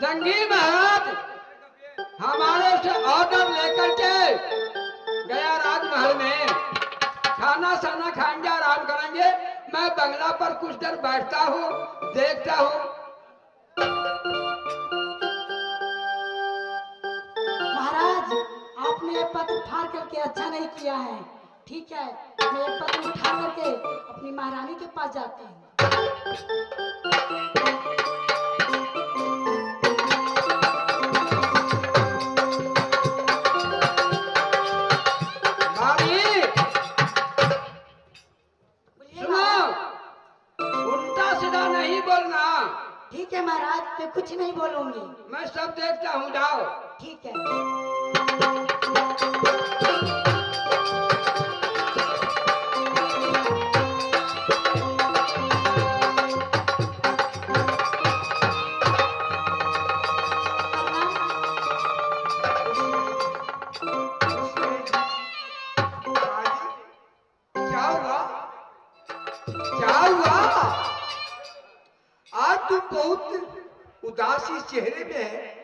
जंगीर महाराज हमारे से ऑर्डर लेकर के गया राजमहल में। खाना साना खाएंगे, आराम करेंगे। मैं बंगला पर कुछ देर बैठता हूँ, देखता हूँ। महाराज, आपने ये पत्र फाड़ करके अच्छा नहीं किया है। ठीक है, मैं ये पत्र उठा करके अपनी महारानी के पास जाती हूँ। ठीक है महाराज, मैं कुछ नहीं बोलूंगी। मैं सब देखता हूँ, जाओ। ठीक है। बहुत उदासी चेहरे में है।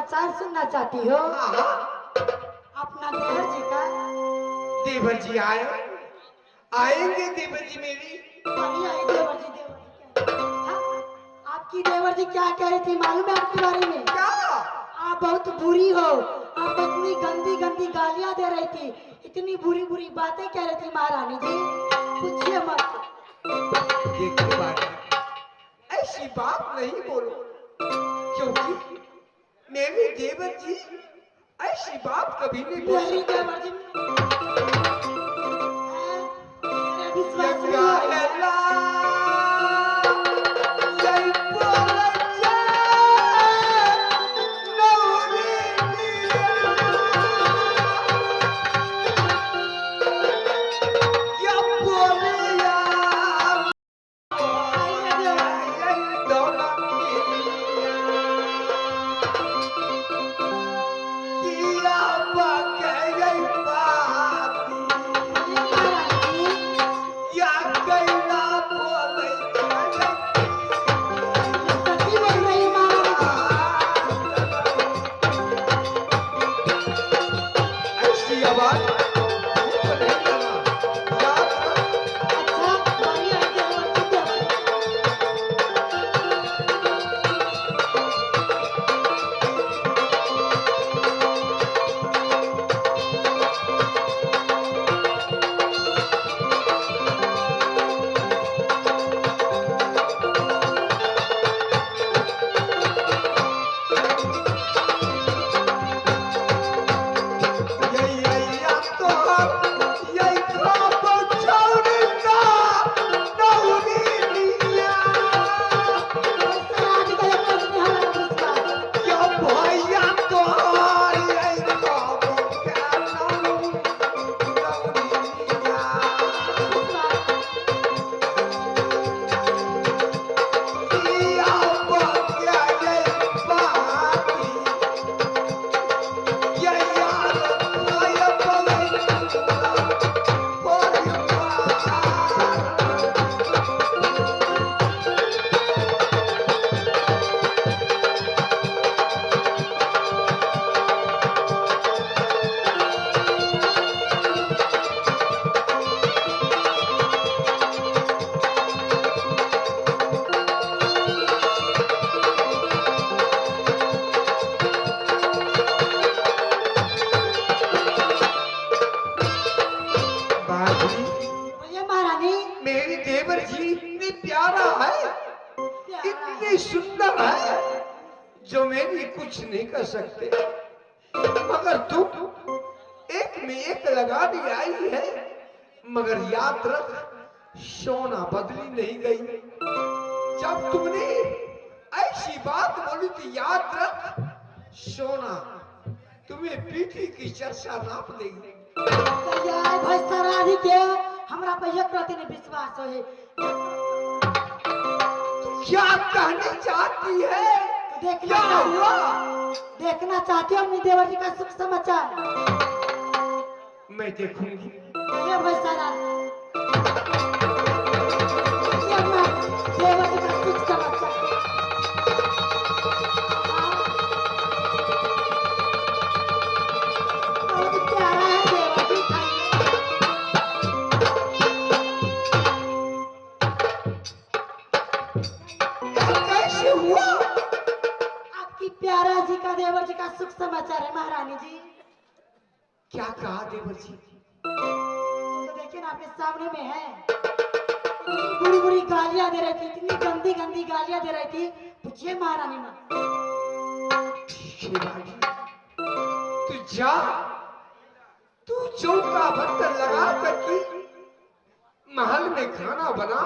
क्या सुनना चाहती हो? अपना देवर जी का। देवर जी आएंगे देवर जी मेरी। आई देवर जी, देवर जी क्या? आपकी देवर जी क्या कह रही थी मालूम है आपके बारे में? क्या? आप बहुत बुरी हो। आप इतनी गंदी गंदी गालियां दे रही थी, इतनी बुरी बुरी बातें कह रही थी महारानी जी, पूछिए मत। देखिए बात, ऐसी बात नहीं बोलो, क्योंकि मेरी देवर जी ऐसी बात कभी नहीं बोली। मेरी देवर जी मेरा विश्वास नहीं है। जी इतनी प्यारा है, इतनी सुंदर है, जो मेरी कुछ नहीं कर सकते। मगर तुम एक में एक लगानी आई है, मगर याद रख सोना बदली नहीं गई। जब तुमने ऐसी बात बोली थी, याद रख सोना तुम्हें पीठी की चर्चा नाप देगी। भाई सराधी के हमरा पे एक प्रति नहीं विश्वास है। तू क्या कहनी चाहती है? देखना क्या हुआ? देखना चाहती हूँ अपनी देवर जी का सुख समाचार। मैं देखूंगी। ये भाई सराधी अपना देवर जी का सुख समाचार। बहुत प्यारा है देवर जी का। कैसे हुआ? आपकी प्यारा जी का देवर जी का सुख समाचार है महारानी जी। क्या कहा देवर जी? तो देखिए ना आपके सामने में है। इतनी बुरी बुरी गालियां दे रही थी, इतनी गंदी गंदी गालियां दे रही थी, पूछिए महारानी माँ। ठीक है रानी, तू जा, तू चौका बर्तन लगा करके महल में खाना बना,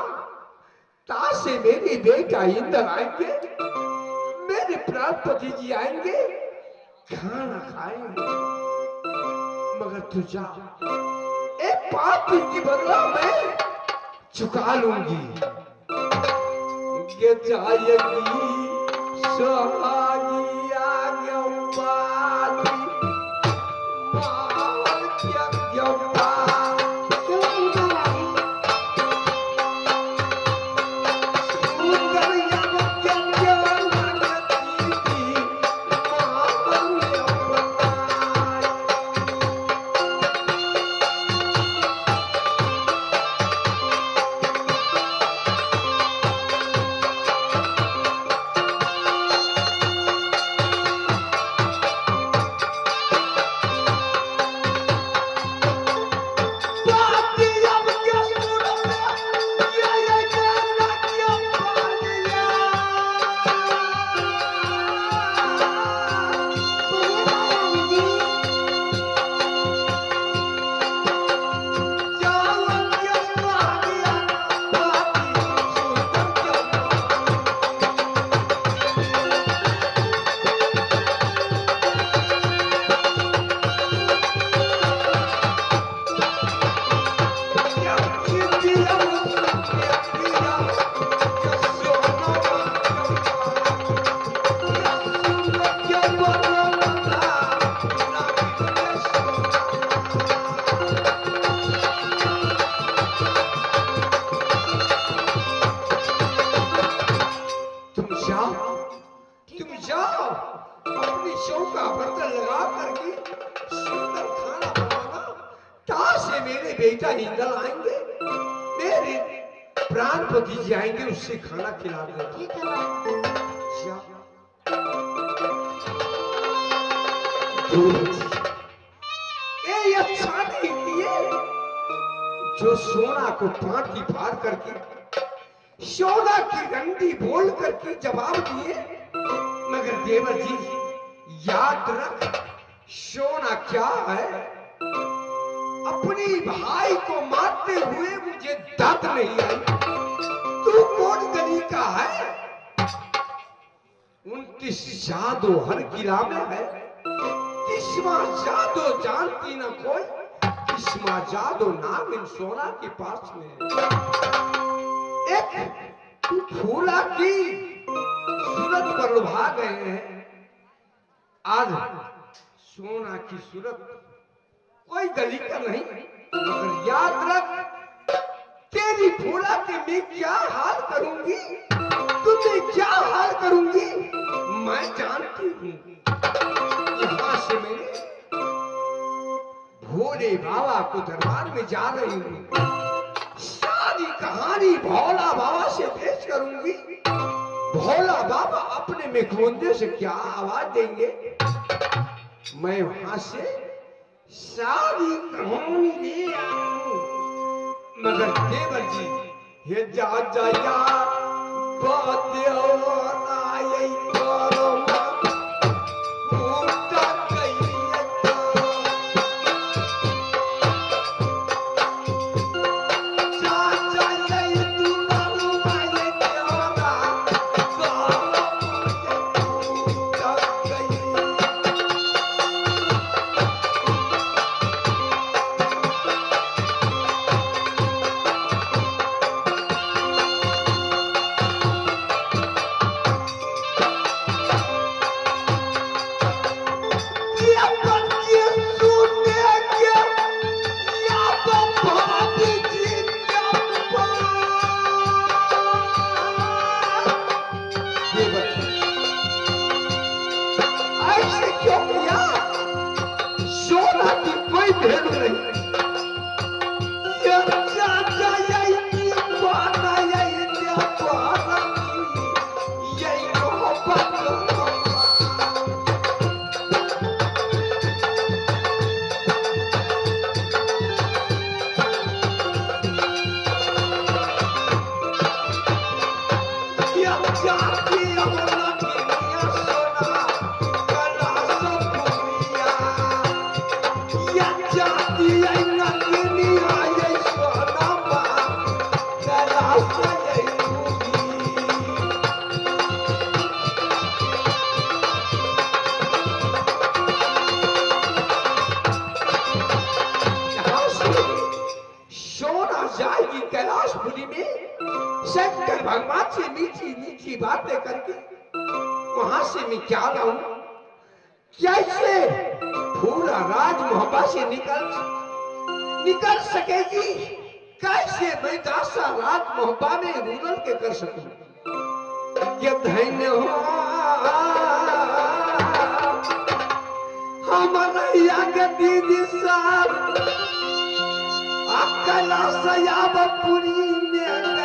तासे मेरे बेटा इंदर आएंगे, मेरे प्राणपति जी आएंगे, खाना खाएंगे। मगर तू जा, एक पापी की बदला मैं चुका लूंगी। ये जाएगी सुहागी आगे बाती, माल क्या बात। क्यों नहीं महारानी? सुंदर क्या लगती थी, माल क्या बात। बोलिए महारानी जी। तुम जाओ, अपनी चौका बर्तन लगा करके सुंदर खाना बनाना, तासे मेरे बेटा इंदल आएंगे, मेरे प्राणपति जी आएंगे, उससे खाना खिला देना। ठीक है महारानी। जाओ। ये अच्छा नहीं किए, जो सोना को पांति फाड़ करके सोना की रंडी बोल करके जवाब दिए। मगर देवर जी याद रख, सोना क्या है, अपनी भाई को मारते हुए मुझे दर्द नहीं आई। तू कौन गली का है? 29 जादू हर किला में है, 30वां जादू जानती न कोई, 30वां जादू नाम इन सोना के पास में है। एक फूला की सूरत पर लुभा गए हैं, आज सोना की सूरत कोई गली का नहीं। मगर याद रख, तेरी फूला के मैं क्या हाल करूंगी, तुम्हें क्या हाल करूंगी, मैं जानती हूँ। यहाँ से मैंने भोले बाबा को दरबार में जा रही हूँ, सारी कहानी भोला बाबा से पेश करूंगी। भोला बाबा अपने मेघोंदे से क्या आवाज देंगे, मैं वहां से सारी कहानी ले आऊं। मगर देवर जी हे जा जया बदेवना ये करम उठा गई जा जया तू बाबू माये देवना करम उठा गई ऐसे क्यों किया? सोना की कोई वैल्यू नहीं। ये चाचा यही पाना यही पाना यही मोहब्बत ये जाती अपना दुनिया सोना कला सब दुनिया ये जाती है ना दुनिया ये सोना बा कला से यही दुनिया यहाँ से सोना जाएगी कैलाशपुरी में शंकर भगवान से मीठी मीठी बातें करके वहां से मैं क्या लाऊं? कैसे फूला राज मोहब्बा से निकल सकेगी? कैसे मैं दासा राज मोहब्बा में रूरल के कर सकूं? ये धन्य हो हमारा के दीदी साहब अकला सयाबपुरी में